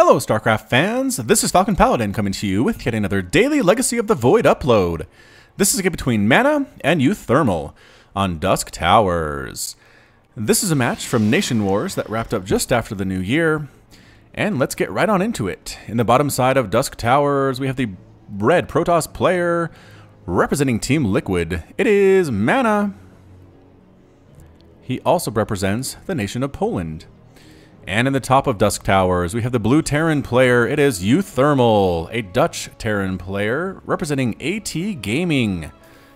Hello StarCraft fans, this is Falcon Paladin coming to you with yet another daily Legacy of the Void upload. This is a game between MaNa and uThermal on Dusk Towers. This is a match from Nation Wars that wrapped up just after the new year, and let's get right on into it. In the bottom side of Dusk Towers, we have the red Protoss player representing Team Liquid. It is MaNa. He also represents the nation of Poland. And in the top of Dusk Towers, we have the blue Terran player. It is uThermal, a Dutch Terran player representing AT Gaming.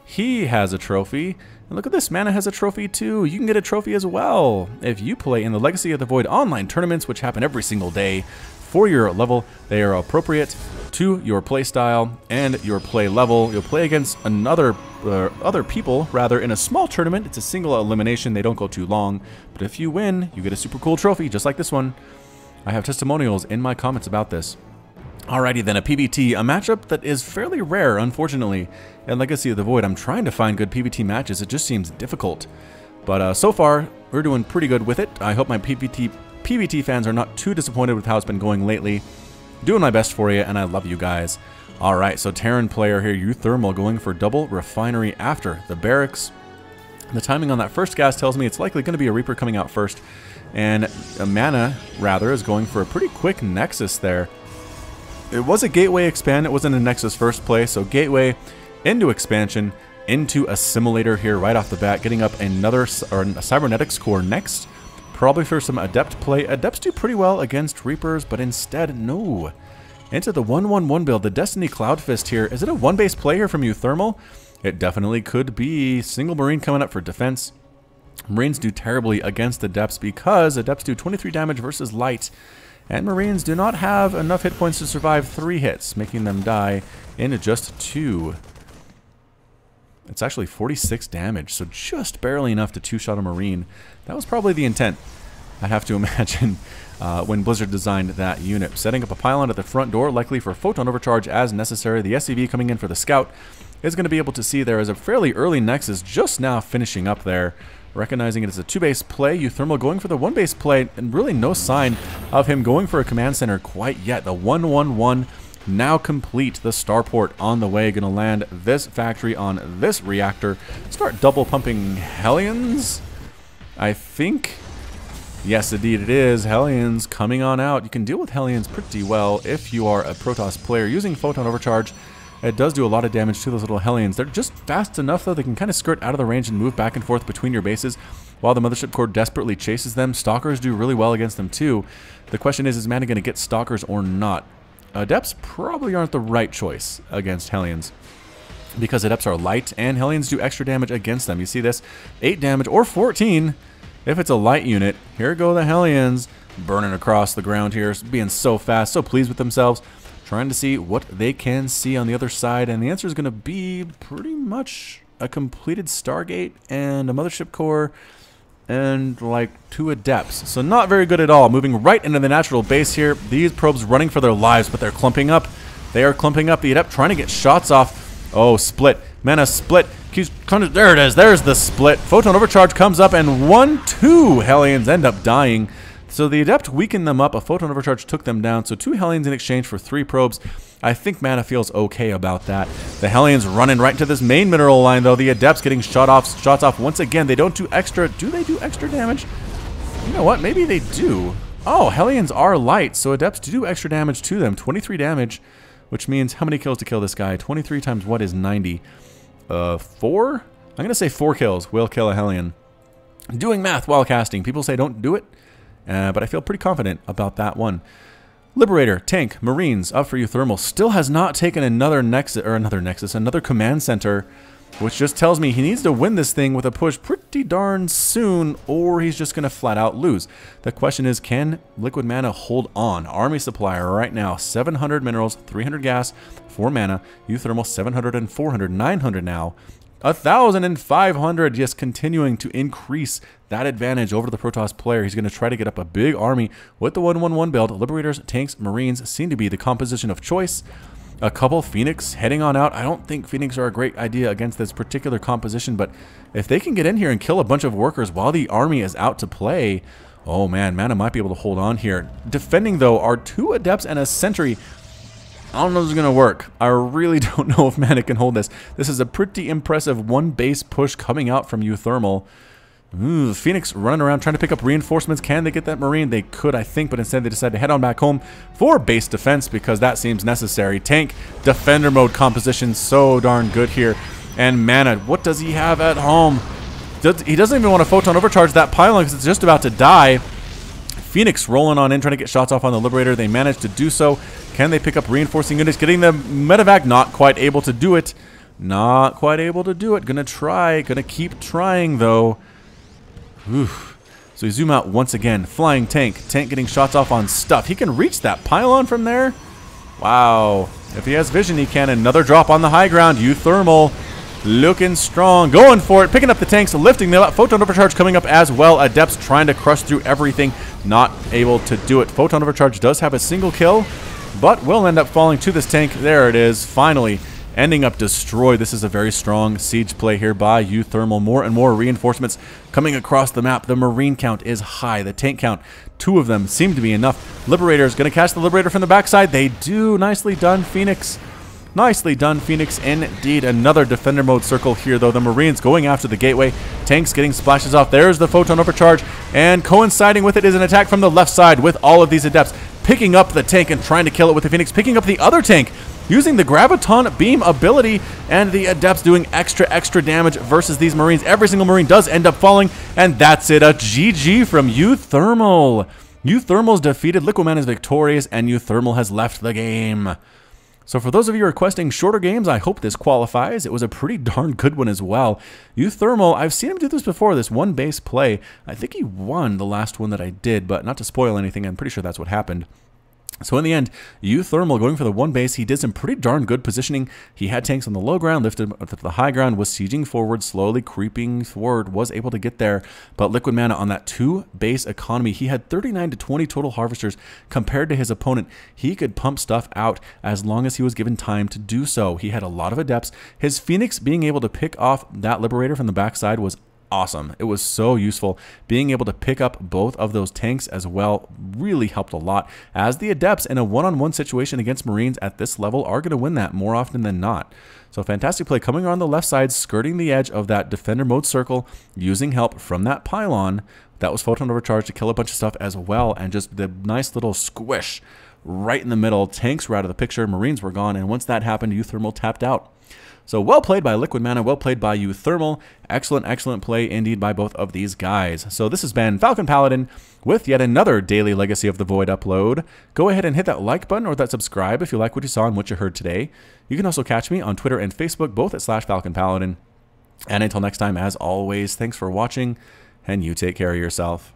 He has a trophy. And look at this, MaNa has a trophy too. You can get a trophy as well if you play in the Legacy of the Void online tournaments, which happen every single day. For your level, they are appropriate to your play style and your play level. You'll play against other people rather in a small tournament. It's a single elimination. They don't go too long. But if you win, you get a super cool trophy, just like this one. I have testimonials in my comments about this. Alrighty then, a PvT, a matchup that is fairly rare, unfortunately. In Legacy of the Void, I'm trying to find good PvT matches. It just seems difficult. But so far, we're doing pretty good with it. I hope my PvT fans are not too disappointed with how it's been going lately. Doing my best for you, and I love you guys. Alright, so Terran player here, uThermal, going for double refinery after the barracks. The timing on that first gas tells me it's likely going to be a Reaper coming out first. And MaNa, rather, is going for a pretty quick Nexus there. It was a Gateway expand, it wasn't a Nexus first play, so Gateway into expansion, into Assimilator here right off the bat, getting up another a Cybernetics core next. Probably for some Adept play. Adepts do pretty well against Reapers, but instead, no. Into the 1-1-1 build, the Destiny Cloudfist here. Is it a one-base play here from uThermal? It definitely could be. Single Marine coming up for defense. Marines do terribly against Adepts because Adepts do 23 damage versus Light. And Marines do not have enough hit points to survive 3 hits, making them die in just 2. It's actually 46 damage, so just barely enough to two-shot a Marine. That was probably the intent, I'd have to imagine, when Blizzard designed that unit. Setting up a pylon at the front door, likely for photon overcharge as necessary. The SCV coming in for the scout is going to be able to see there is a fairly early Nexus just now finishing up there. Recognizing it as a 2-base play, uThermal going for the 1-base play, and really no sign of him going for a command center quite yet. The 1-1-1 now complete. The starport on the way, gonna land this factory on this reactor. Start double pumping Hellions, I think. Yes, indeed it is. Hellions coming on out. You can deal with Hellions pretty well if you are a Protoss player using photon overcharge. It does do a lot of damage to those little Hellions. They're just fast enough though, they can kind of skirt out of the range and move back and forth between your bases while the Mothership Core desperately chases them. Stalkers do really well against them too. The question is MaNa going to get Stalkers or not? Adepts probably aren't the right choice against Hellions because Adepts are light and Hellions do extra damage against them. You see this? 8 damage or 14 if it's a light unit. Here go the Hellions burning across the ground here, being so fast, so pleased with themselves, trying to see what they can see on the other side, and the answer is going to be pretty much a completed Stargate and a Mothership Core and like 2 Adepts. So not very good at all. Moving right into the natural base here. These probes running for their lives, but they're clumping up. They are clumping up. The Adept trying to get shots off. Oh, split. MaNa split. There it is. There's the split. Photon overcharge comes up, and 1-2 Hellions end up dying. So the Adept weakened them up. A photon overcharge took them down. So 2 Hellions in exchange for 3 probes. I think MaNa feels okay about that. The Hellions running right into this main mineral line, though. The Adepts getting shots off once again. They don't do extra. Do they do extra damage? You know what? Maybe they do. Oh, Hellions are light, so Adepts do extra damage to them. 23 damage, which means how many kills to kill this guy? 23 times what is 90? 4? I'm going to say 4 kills will kill a Hellion. Doing math while casting. People say don't do it, but I feel pretty confident about that one. Liberator, tank, Marines up for uThermal. Still has not taken another command center, which just tells me he needs to win this thing with a push pretty darn soon, or he's just going to flat out lose. The question is, can Liquid MaNa hold on? Army supplier right now, 700 minerals, 300 gas, 4 MaNa. uThermal 700 and 400, 900 now. 1,500, just continuing to increase that advantage over the Protoss player. He's going to try to get up a big army with the 1-1-1 build. Liberators, tanks, Marines seem to be the composition of choice. A couple Phoenix heading on out. I don't think Phoenix are a great idea against this particular composition, but if they can get in here and kill a bunch of workers while the army is out to play, Oh man, MaNa might be able to hold on here. Defending though are 2 Adepts and a Sentry. I don't know if this is going to work. I really don't know if MaNa can hold this. This is a pretty impressive 1 base push coming out from uThermal. Ooh, Phoenix running around trying to pick up reinforcements. Can they get that Marine? They could, I think, but instead they decide to head on back home for base defense because that seems necessary. Tank defender mode composition so darn good here. And MaNa, what does he have at home? He doesn't even want to photon overcharge that pylon because it's just about to die. Phoenix rolling on in, trying to get shots off on the Liberator. They managed to do so. Can they pick up reinforcing units? Getting the medevac, not quite able to do it. Not quite able to do it. Gonna try. Gonna keep trying, though. Oof. So we zoom out once again. Flying tank. Tank getting shots off on stuff. He can reach that pylon from there? Wow. If he has vision, he can. Another drop on the high ground. uThermal looking strong. Going for it. Picking up the tanks. Lifting the photon overcharge coming up as well. Adepts trying to crush through everything. Not able to do it. Photon overcharge does have a single kill, but will end up falling to this tank. There it is. Finally ending up destroyed. This is a very strong siege play here by uThermal. More and more reinforcements coming across the map. The Marine count is high. The tank count, 2 of them seem to be enough. Liberator is going to catch the Liberator from the backside. They do. Nicely done, Phoenix. Nicely done, Phoenix. Indeed, another defender mode circle here, though. The Marines going after the gateway. Tanks getting splashes off. There's the photon overcharge. And coinciding with it is an attack from the left side with all of these Adepts picking up the tank and trying to kill it with the Phoenix. Picking up the other tank using the Graviton Beam ability. And the Adepts doing extra damage versus these Marines. Every single Marine does end up falling. And that's it. A GG from uThermal. uThermal's defeated. LiquidMaNa is victorious. And uThermal has left the game. So for those of you requesting shorter games, I hope this qualifies. It was a pretty darn good one as well. uThermal, I've seen him do this before, this 1 base play. I think he won the last one that I did, but not to spoil anything, I'm pretty sure that's what happened. So in the end, uThermal going for the 1 base, he did some pretty darn good positioning. He had tanks on the low ground, lifted up to the high ground, was sieging forward, slowly creeping forward, was able to get there. But LiquidMaNa on that 2 base economy, he had 39 to 20 total harvesters compared to his opponent. He could pump stuff out as long as he was given time to do so. He had a lot of Adepts. His Phoenix being able to pick off that Liberator from the backside was awesome. It was so useful. Being able to pick up both of those tanks as well really helped a lot, as the Adepts in a one-on-one situation against Marines at this level are going to win that more often than not. So fantastic play coming around the left side, skirting the edge of that defender mode circle, using help from that pylon. That was photon overcharge to kill a bunch of stuff as well, and just the nice little squish right in the middle. Tanks were out of the picture, Marines were gone, and once that happened, uThermal tapped out. So well played by LiquidMaNa, well played by uThermal. Excellent play indeed by both of these guys. So this has been Falcon Paladin with yet another daily Legacy of the Void upload. Go ahead and hit that like button or that subscribe if you like what you saw and what you heard today. You can also catch me on Twitter and Facebook, both at /FalconPaladin. And until next time, as always, thanks for watching, and you take care of yourself.